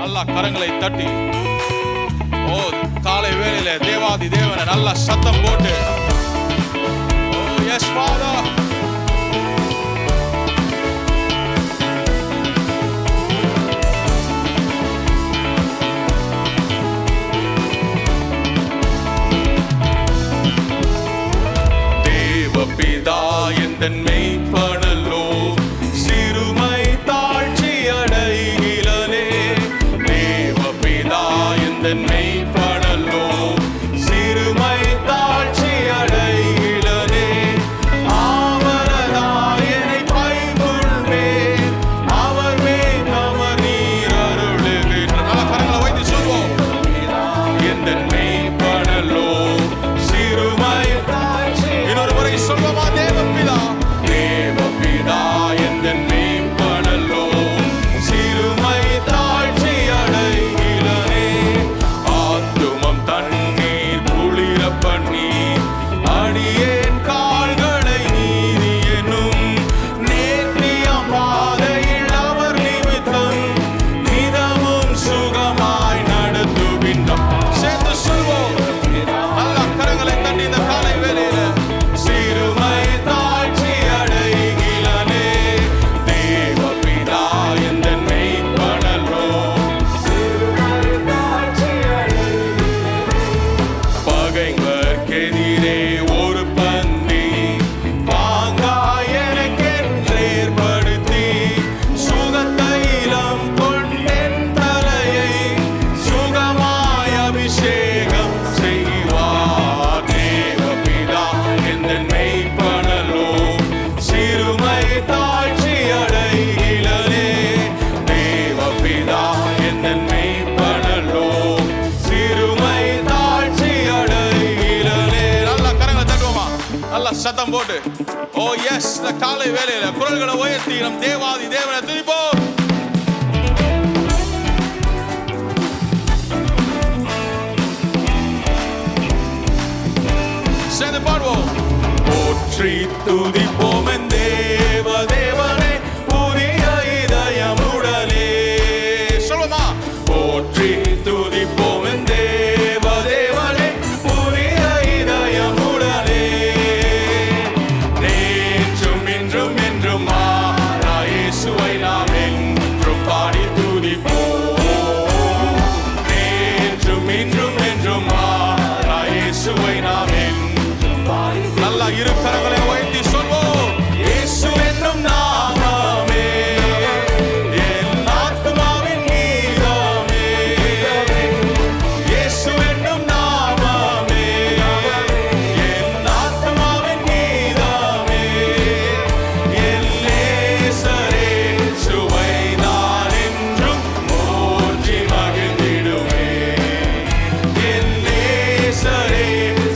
நல்லா கரங்களை தட்டி ஓ காலை வேளையில தேவாதி தேவனை நல்லா சத்தம் போட்டு ஓ எஸ் ஃபாதர் தேவபிதா எந்தன் மெய்ப்பனல்லோ சிறுமை தாழ்ச்சி அடைகிலனே தேவபிதா எந்தன் மெய்ப்பனல்லோ சிறுமை தாழ்ச்சி அடைகிலனே ஆவரதாயனை பைங்குள்மே அவர் மேல் அவர் நீர் அருளுகின்ற நல்ல கரங்களை வைத்து சொல்வோம் எந்தன் மெய்ப்பனல்லோ சிறுமை இன்னொரு முறை சொல்வோமா தேவபிதா தேவபிதா எந்தன் மெய்ப்பனல்லோ சிறுமை தாழ்ச்சி அடைகிலனே ஆத்துமம் தண்ணீர் குளிர பண்ணி அடியேன் கால்களை நீதி என்னும் நேர்த்தியம் பாதையில் அவர் நிமித்தம் நிதமும் சுகமாய் நடத்துகின்றார். சேர்ந்து சொல்வோம் நல்ல கரங்களை தட்டி இந்த காலை வேளையில சிறுமை தாழ்ச்சி அடைகிலனே தேவபிதா எந்தன் மெய்ப்பனல்லோ சிறுமை தாழ்ச்சி பகைவர்க்கெதிரே ஒரு பந்தி பாங்காய் எனக்கென்று ஏற்படுத்தி சுகத்தைலம் கொண்டென் தலையை சுகமாய் அபிஷேகம் செய்வார் தேவபிதா எந்தன் மெய்ப்பனல்லோ சிறுமை தாழ்ச்சி அடைகிலனே தேவபிதா எந்தன் மெய்ப்பனல்லோ சிறுமை தாழ்ச்சி அடைகிலனே நல்ல கரங்களை தட்டுவோமா நல்ல சத்தம் போட்டு ஓ எஸ் இந்த காலை வேளையில குரல்களை உயர்த்தி நம் தேவாதி தேவனை துதிப்போம். சேர்ந்து பாடுவோம் போற்றி துதிப்போம் என் தேவ தேவனே புதிய இதயமுடனே சொல்லுமா போற்றி துதிப்போம் என் தேவ தேவனே புதிய இதயமுடனே நேற்றும் இன்றும் என்றும் மாறா இயேசுவை நாம் என்றும் பாடி துதிப்போம் நேற்றும் இன்றும் என்றும் மாறா இயேசுவை நாம் என்றும் பாடி நல்லா இரு கரங்களை உயர்த்தி சொல்வோம் இயேசு என்னும் நாமமே என் ஆத்துமாவின் கீதமே இயேசு என்னும் நாமமே என் ஆத்துமாவின் கீதமே என் நேசரே சுவை நான் என்றும் போற்றி மகிழ்ந்திடுவேன் என் நேசரே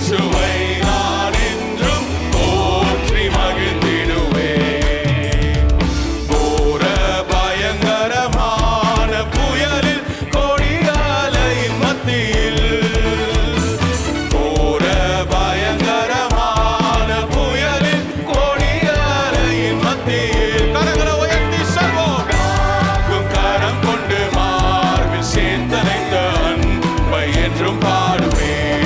சுவை நான் என்றும் போற்றி மகிழ்ந்திடுவேன் போர பயங்கரமான புயலில் கொடியாலையின் மத்தியில் போர பயங்கரமான புயலில் கொடியாலையின் மத்தியில் கரங்களை உயர்த்தி சொல்வோம் காக்கும் கரம் கொண்டு மார்பில் சேர்த்தனைத்த அன்பை என்றும் பாடுவேன்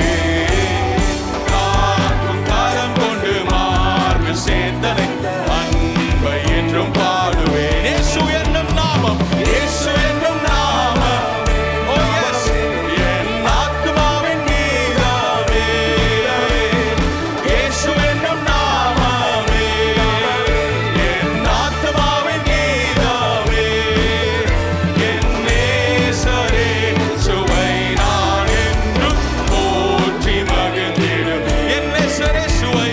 காக்கும் கரம் கொண்டு மார்பில் சேர்த்தனைத்த அன்பை என்றும் பாடுவேன் இயேசு என்னும் நாமம் இயேசு என்னும் நாமம் ஓ எஸ் என் ஆத்துமாவின் கீதமே இயேசு என்னும் நாமமே என் ஆத்துமாவின் கீதமே என் நேசரே சுவை நான் என்றும் போற்றி மகிழ்ந்திடும் என் நேசரே சுவை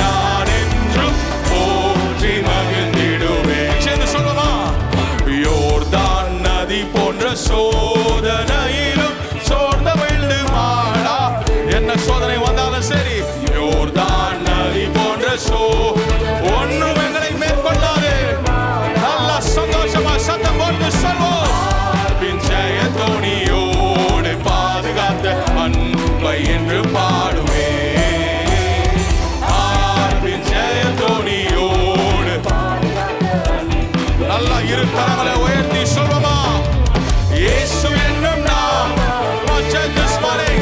நான் என்றும் போற்றி மகிழ்ந்திடுவேன். சேர்ந்து சொல்லுமா யோர்தான் நதி போன்ற சோதனையிலும் சோர்ந்த விழுந்து மாடா என்ன சோதனை வந்தாலும் சரி யோர்தான் நதி போன்ற ஒன்றும் எங்களை மேற்கொள்ளாது நல்லா சந்தோஷமா சத்தம் போட்டு சொல்வோம் பின் ஜெய தோணியோடு பாதுகாத்த அன்பை என்று பாடுவேன் பின் ஜெய தோணியோடு நல்லா இரு கரங்களை உயர்த்தி சொல்வோமா? இயேசு என்னும் நாமம் this morning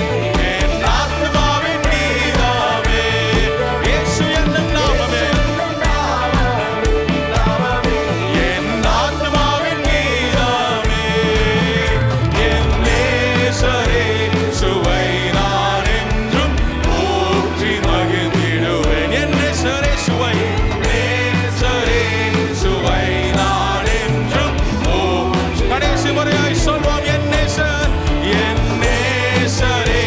என் ஆத்துமாவின் கீதமே. இயேசு என்னும் நாமமே என் ஆத்துமாவின் கீதமே. என் நேசரே சுவை நான் என்றும் போற்றி மகிழ்ந்திடுவேன். என் நேசரே சுவை நான் என்றும் கடைசி முறையாய் சொல்வோம். என் நேசரே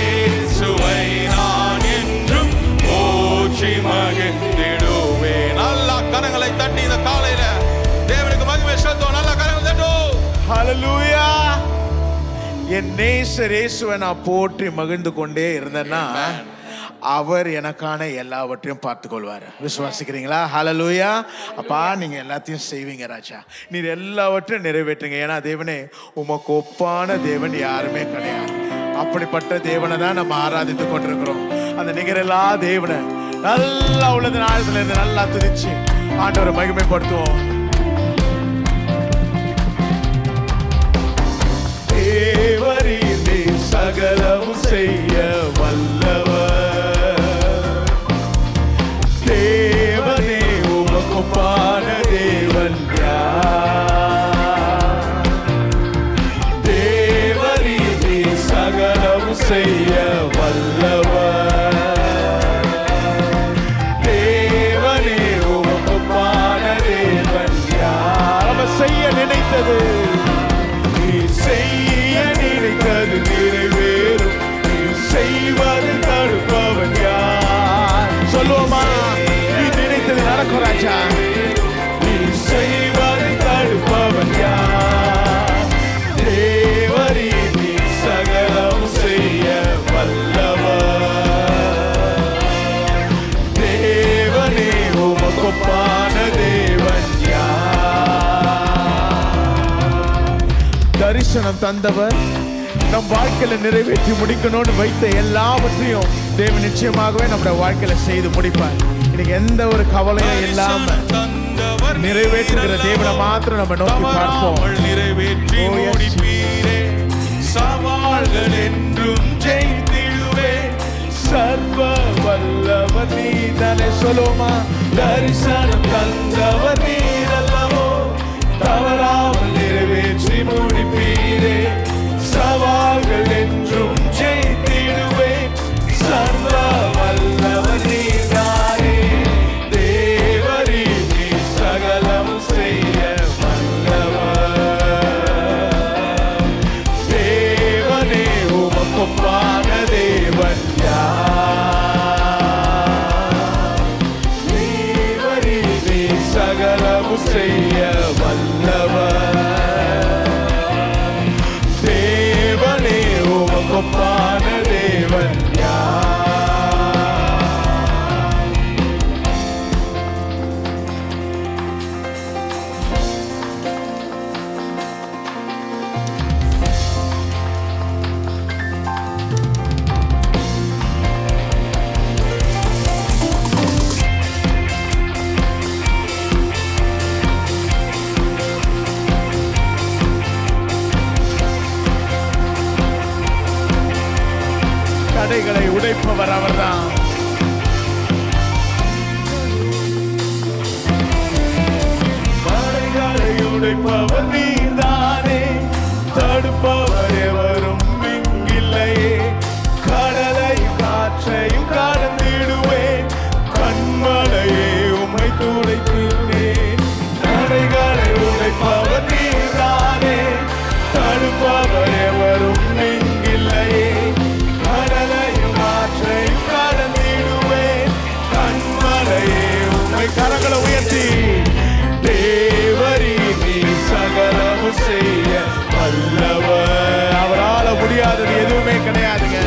சுவை நான் என்றும் போற்றி மகிழ்ந்திடுவேன். நல்ல கரங்களை தட்டி இந்த காலையில தேவனுக்கு மகிமை செலுத்துவோம். நல்ல கரங்களை தட்டுவோம். ஹல்லேலூயா. என் நேசர் இயேசுவை நான் போற்றி மகிழ்ந்து கொண்டே இருந்தேன்னா அவர் எனக்கான எல்லாவற்றையும் பார்த்து கொள்வார். விசுவாசிக்கிறீங்களா? ஹல்லேலூயா. அப்பா நீங்க எல்லாத்தையும் செய்வீங்க ராஜா. நீர் எல்லாவற்றையும் நிறைவேற்றுங்க. ஏன்னா தேவனே உமக்கு ஒப்பான தேவன் யாருமே கிடையாது. அப்படிப்பட்ட தேவனை தான் நம்ம ஆராதித்து கொண்டிருக்கிறோம். அந்த நிகரெல்லா தேவனை நல்லா உள்ளது நாளத்துல இருந்து நல்லா துதிச்சு ஆண்டவரை மகிமைப்படுத்துவோம். தேவரீரே சகலமும் செய்ய வல்லவர். தேவனே உமக்கு ஒப்பான தேவன் யார்? தேவரீரே சகலமும் செய்ய வல்லவர். தேவனே உமக்கு ஒப்பான தேவன் யார்? அவர் செய்ய நினைத்தது செய்ய நினைத்தது நிறைவேறும். செய்வது தடுப்பவன் யார்? சொல்லுவோமா? நீ நினைத்தது நடக்கும் ராஜா. நீ செய்வது தடுப்பவன் யார்? தேவரீ நீ சகலம் செய்ய வல்லவர். தேவனே உமக்கு ஒப்பான தேவன் யார்? தரிசனம் தந்தவர் நம் வாழ்க்கையில நிறைவேற்றி முடிக்கணும்னு வைத்த எல்லாவற்றையும் தேவன் நிச்சயமாகவே நம்முடைய வாழ்க்கையில செய்து முடிப்பார். இன்னைக்கு எந்த ஒரு கவலையும் இல்லாம நிறைவேற்றுகிற தேவனை மாத்திரம் நம்ம நோக்கி பார்ப்போம். நிறைவேற்றி முடிப்பீரே, சவால்கள் என்றும் ஜெயித்திடுவே. சர்வ வல்லவர் நீதானே. சொல்லுமா? தரிசனம் தந்தவர் நீரல்லவோ, தவறாமல் நிறைவேற்றி முடிப்பீரே. சவால்கள் என்றும் ஜெயித்திடுவேன். சர்வ வல்லவர் நீதானே. தேவரீ நீ சகலம் செய்ய வல்லவர். தேவனே உமக்கு ஒப்பான தேவன் யார்? தேவரீ நீ சகலம் செய்ய வல்லவர். தேவனே உமக்கு ஒப்பான தேவன் யார்? தடைகளை உடைப்பவர் அவர்தான். தடைகளை உடைப்பவர் நீதானே. தடுப்பவர் எவரும் இங்கில்லையே. கடலையும் காற்றையும் கடந்திடுவேன். கண்மலையே உம்மை துடைத்துவேன். தடைகளை உடைப்பவர் நீதானே. தடுப்பவர் எவரும் இங்கில்லையே. கரங்களை உயர்த்தி தேவரீ நீ சகலம் செய்ய வல்லவர். அவரால் முடியாதது எதுவுமே கிடையாதுங்க.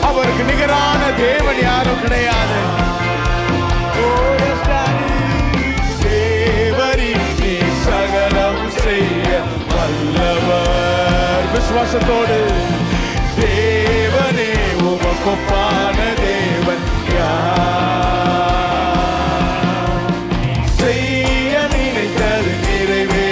அவருக்கு நிகரான தேவன் யாரும் கிடையாது. தேவரீ நீ சகலம் செய்ய வல்லவர். விசுவாசத்தோடு தேவனே உமக்கு ஒப்பான தேவன் யார்? செய்ய நினைத்தது நிறைவே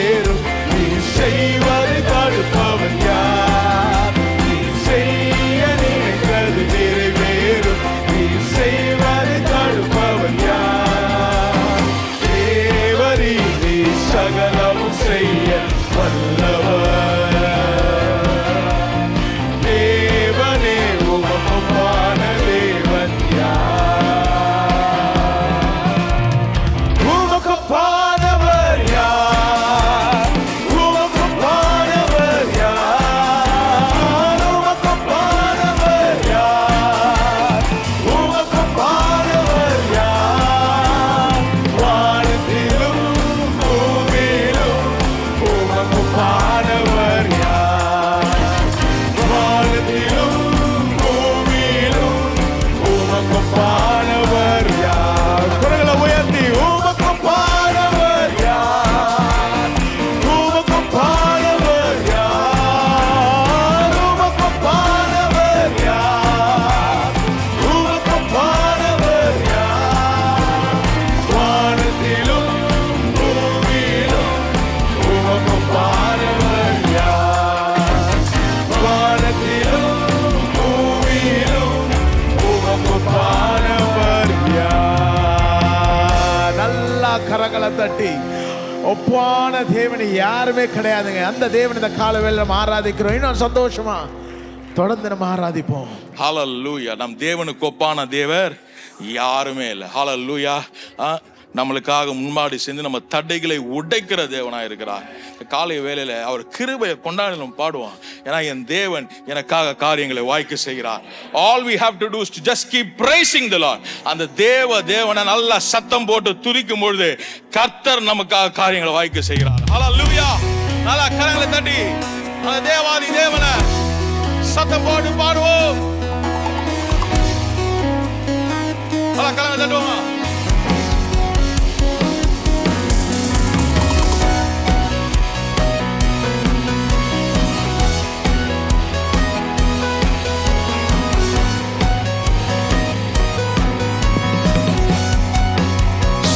தட்டி ஒப்பான தேவனை யாருமே கிடையாதுங்க. அந்த தேவன் இந்த கால வேளையில நம்ம ஆராதிக்கிறோம். இன்னும் சந்தோஷமா தொடர்ந்து நம்ம ஆராதிப்போம். ஹல்லேலூயா. நம் தேவனுக்கு ஒப்பான தேவர் யாருமே இல்லை. ஹல்லேலூயா. நம்மளுக்காக முன்மாடி சென்று நம்ம தடைகளை உடைக்கிற தேவனாக இருக்கிறார். காலை வேளையில அவர் கிருபையை கொண்டாடி நம்ம பாடுவோம். ஏன்னா என் தேவன் எனக்காக காரியங்களை வாய்க்க செய்கிறார். All we have to do is to just keep praising the Lord. அந்த தேவனை நல்லா சத்தம் போட்டு துதிக்கும் பொழுது கர்த்தர் நமக்காக காரியங்களை வாய்க்க செய்கிறார். ஹல்லேலூயா. நல்லா கரங்களை தட்டி அந்த தேவாதி தேவனை சத்தம் போட்டு பாடுவோம். நல்லா கரங்களை தட்டுவோம்.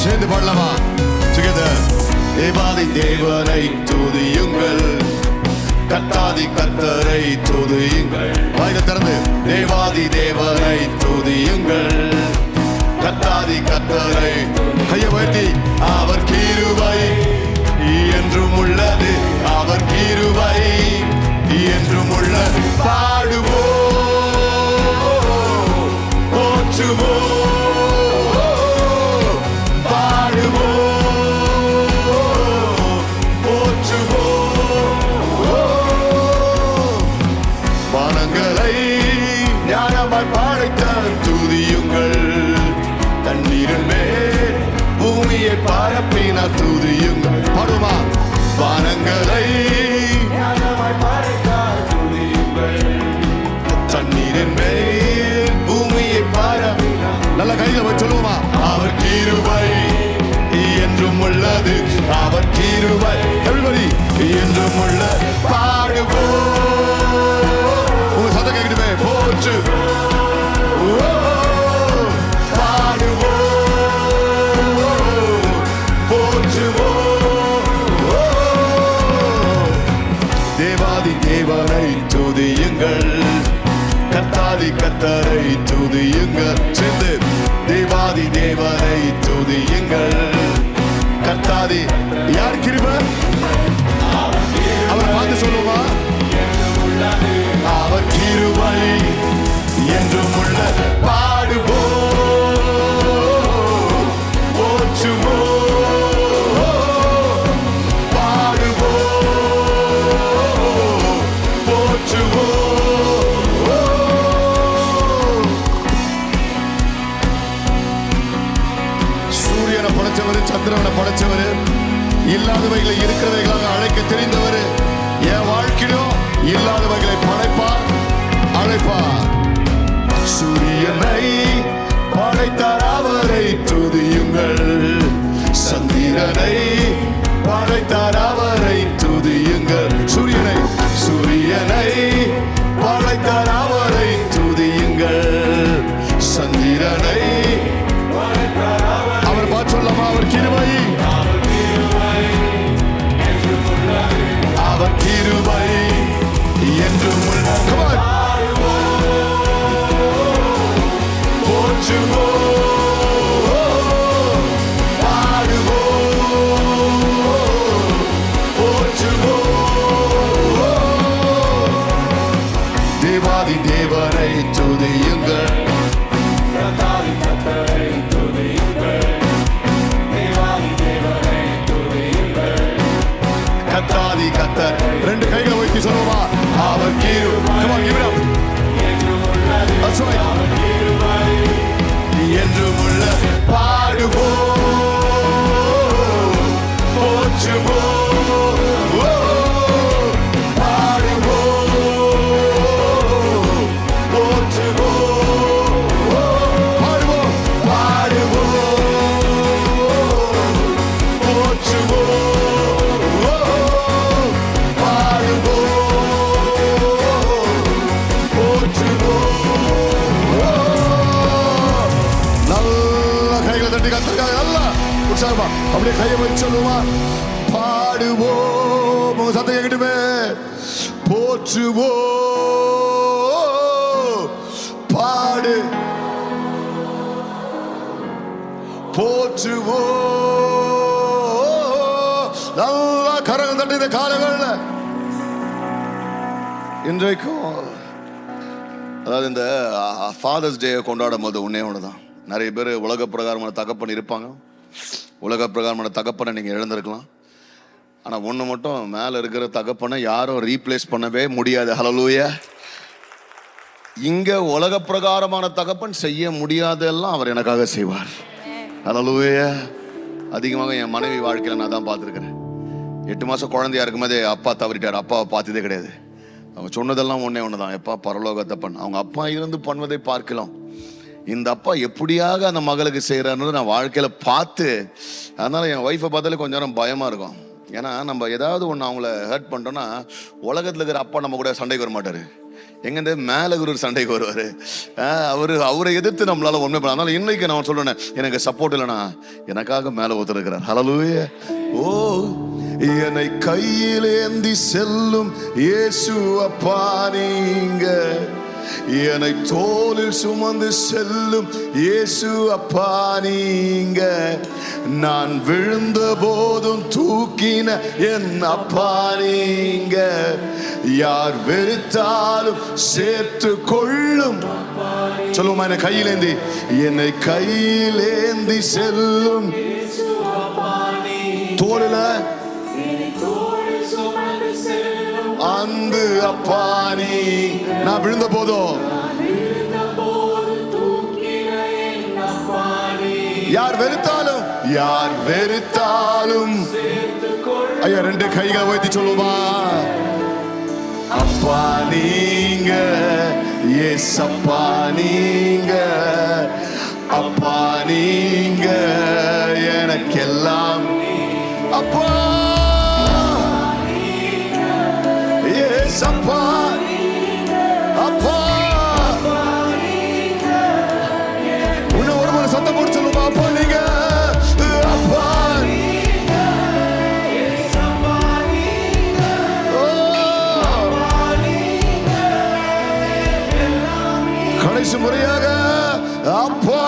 சேர்ந்து பாடலாமா? Together. தேவாதி தேவனை துதியுங்கள், கர்த்தாதி கர்த்தரை துதியுங்கள். வாயை திறந்து தேவாதி தேவனை துதியுங்கள், கர்த்தாதி கர்த்தரை. கையை உயர்த்தி அவர் கிருபை என்றும் உள்ளது, அவர் கிருபை என்றும் உள்ளது. பாடுவோம், போற்றுவோம், பரப்பினார் துதியுங்கள். பாடுமா? வானங்களை தண்ணீரின் மேல் பூமியை பரப்பினார். நல்ல கையில போய் சொல்லுவோமா? அவர் கிருபை என்றும் உள்ளது, அவர் கிருபை everybody என்றும் உள்ளது. பாடுவோம், உங்க சத்தம் கேட்கணுமே. போச்சு தேவனை துதியுங்கள், கர்த்தாதி கர்த்தரை துதியுங்கள். சேர்ந்து தேவாதி தேவனை துதியுங்கள், கர்த்தாதி. யார் கிருபை? அவரை பார்த்து சொல்லுமா? அவர் கிருபை என்றும் உள்ளது. பாடுவோம், போற்றுவோம், சந்திரனை படைச்சவர், இல்லாதவைகளை இருக்கிறவைகளாக அழைக்க தெரிந்தவர். என் வாழ்க்கையிலும் இல்லாதவைகளை படைப்பார், அழைப்பார். சூரியனை படைத்தார், அவரை துதியுங்கள். சந்திரனை படைத்தார், அவரை துதியுங்கள். சூரியனை படைத்தார், அவரை துதியுங்கள். சந்திரனை அவர் பார்த்து சொல்லமா? அவர் கிருபை, அவர் கிருபை என்றும் உள்ளது. போற்றுவோம், பாடுவோம், போற்றுவோம். தேவாதி தேவனை துதியுங்கள், கர்த்தாதி கர்த்தரை துதியுங்கள். கர்த்தாதி கர்த்தர். ரெண்டு கைகளை வைத்து சொல்லுமா? அவர் கிருபை. Come on, give it up. That's right. என்றும் உள்ளது. பாடுவோம், போற்றுவோம், பாடுவோம், போற்றுவோம், பாடுவோம், பாடுவோம், போற்றுவோம், அப்படியே கையை வச்சு சொல்லுவா? பாடுவோம், உங்க சத்தம் கேட்கட்டுமே. போற்றுவோம், பாடு, போற்றுவோம், கரங்கள் தட்டி இந்த காலங்களில் இன்றைக்கும், அதாவது இந்த ஃபாதர்ஸ் டே கொண்டாடும் போது ஒன்னே ஒண்ணுதான். நிறைய பேர் உலக பிரகாரமான தகப்பன் இருப்பாங்க. உலக பிரகாரமான தகப்பனை நீங்க இழந்திருக்கலாம். ஆனா ஒண்ணு மட்டும், மேல இருக்கிற தகப்பனை யாரும் ரீப்ளேஸ் பண்ணவே முடியாது. ஹல்லேலூயா. இங்க உலக பிரகாரமான தகப்பன் செய்ய முடியாதெல்லாம் அவர் எனக்காக செய்வார். ஹல்லேலூயா. அதிகமாக என் மனைவி வாழ்க்கையில நான் தான் பார்த்துருக்கிறேன். 8 மாசம் குழந்தையா இருக்கும்போதே அப்பா தவறிட்டார். அப்பாவை பார்த்ததே கிடையாது. அவங்க சொன்னதெல்லாம் ஒன்னே ஒண்ணுதான், எப்பா பரலோக தப்பன். அவங்க அப்பா இருந்து பண்ணுவதை பார்க்கலாம், இந்த அப்பா எப்படியாக அந்த மகளுக்கு செய்யறாருன்னு நான் வாழ்க்கையில பார்த்து, அதனால என் ஒய்ஃபை பார்த்தாலே கொஞ்ச நேரம் பயமா இருக்கும். ஏன்னா நம்ம ஏதாவது ஒன்று அவங்கள ஹர்ட் பண்ணிட்டோம்னா, உலகத்தில் இருக்கிற அப்பா நம்ம கூட சண்டைக்கு வர மாட்டாரு. எங்கேருந்து மேலே ஒரு சண்டைக்கு வருவார். அவரை எதிர்த்து நம்மளால உண்மை பண்ண. அதனால இன்னைக்கு நான் சொல்றேன், எனக்கு சப்போர்ட் இல்லைனா எனக்காக மேலே ஒருத்தருக்கிறார். ஹல்லேலூயா. ஓ, என்னை கையில் ஏந்தி செல்லும் இயேசு அப்பா நீங்க, என்னை தோளில் சுமந்து செல்லும் இயேசு அப்பா நீங்க, நான் விழுந்த போதும் தூக்கின என் அப்பா நீங்க, யார் வெறுத்தாலும் சேர்த்து கொள்ளும். சொல்லுமா, என்னை கையிலேந்தி, என்னை கையிலேந்தி செல்லும் தோளில அந்த அப்பா நீ, நான் விழுந்த போதும் யார் வெறுத்தாலும், யார் வெறுத்தாலும். ஐயா, 2 கைகளை வைத்து சொல்லுமா, அப்பா நீங்க, எஸ் அப்பா நீங்க, அப்பா நீங்க எனக்கெல்லாம். அப்பா அப்பா, அப்பா, இன்னும் ஒரு முறை சத்தம் போட்டு சொல்லுமா, அப்பா நீங்க, அப்பா. கடைசி முறையாக அப்பா.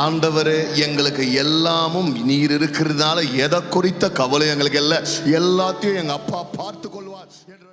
ஆண்டவரே, எங்களுக்கு எல்லாமும் நீர் இருக்கிறதுனால எதை குறித்த கவலை எங்களுக்கு இல்லை, எல்லாத்தையும் எங்க அப்பா பார்த்து கொள்வார் என்ற